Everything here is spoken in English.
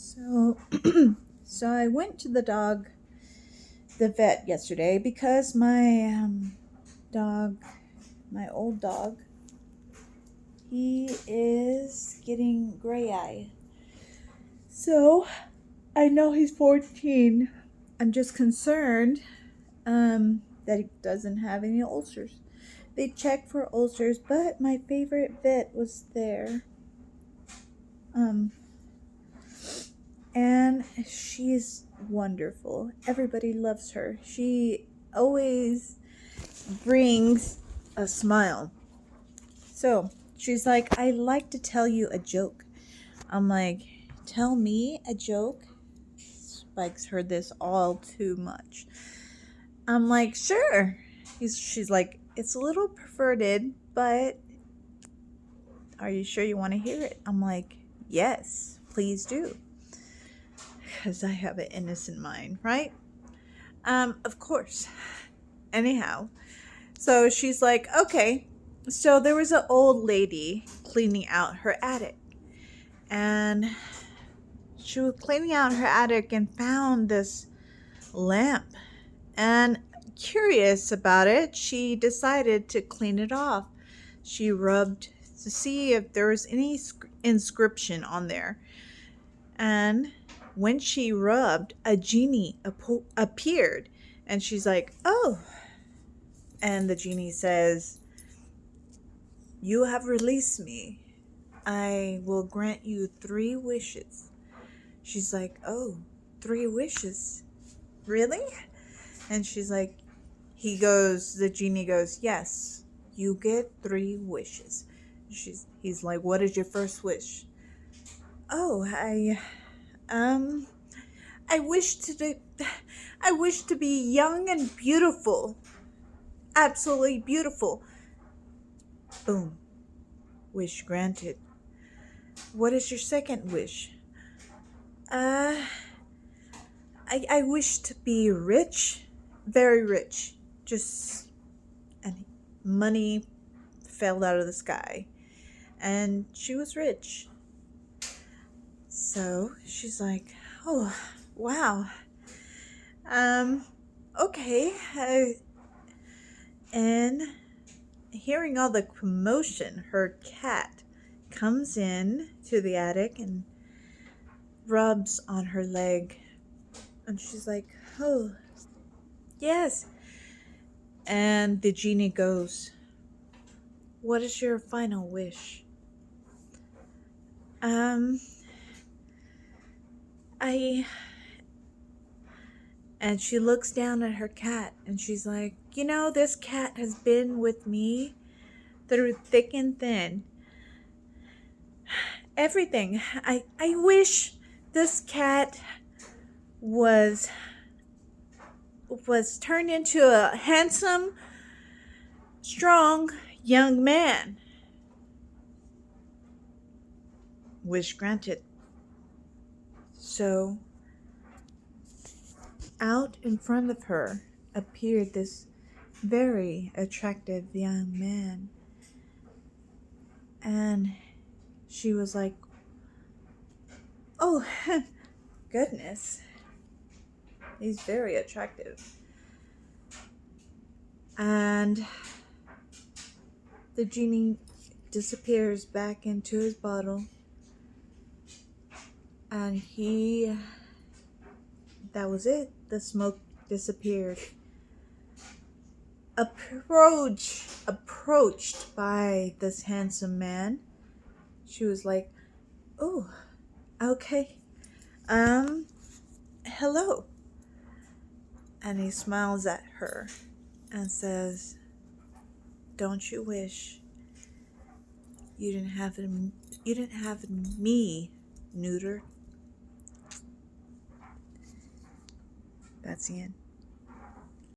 So, so I went to the vet yesterday because my dog, my old dog, he is getting gray eye. So I know he's 14. I'm just concerned that he doesn't have any ulcers. They checked for ulcers, but my favorite vet was there. And she's wonderful. Everybody loves her. She always brings a smile. So she's like, I like to tell you a joke. I'm like, tell me a joke? Spike's heard this all too much. I'm like, sure. She's like, it's a little perverted, but are you sure you want to hear it? I'm like, yes, please do. Because I have an innocent mind, right? Of course. Anyhow, so she's like, okay. So there was an old lady cleaning out her attic. And she was cleaning out her attic and found this lamp. And curious about it, she decided to clean it off. She rubbed to see if there was any inscription on there. And when she rubbed, a genie appeared. And she's like, oh. And the genie says, you have released me. I will grant you 3 wishes. She's like, oh, 3 wishes? Really? And she's like, the genie goes, yes, you get 3 wishes. He's like, what is your first wish? Oh, I wish to be young and beautiful. Absolutely beautiful. Boom. Wish granted. What is your second wish? I wish to be rich, very rich. And money fell out of the sky. And she was rich. So she's like, oh, wow. Okay. And hearing all the commotion, her cat comes in to the attic and rubs on her leg. And she's like, oh, yes. And the genie goes, what is your final wish? And she looks down at her cat and she's like, this cat has been with me through thick and thin. Everything. I wish this cat was turned into a handsome, strong young man. Wish granted. So out in front of her appeared this very attractive young man. And she was like, oh, goodness. He's very attractive. And the genie disappears back into his bottle. And that was it. The smoke disappeared. Approached by this handsome man. She was like, oh, okay. Hello. And he smiles at her and says, don't you wish you didn't have me neutered? That's the end.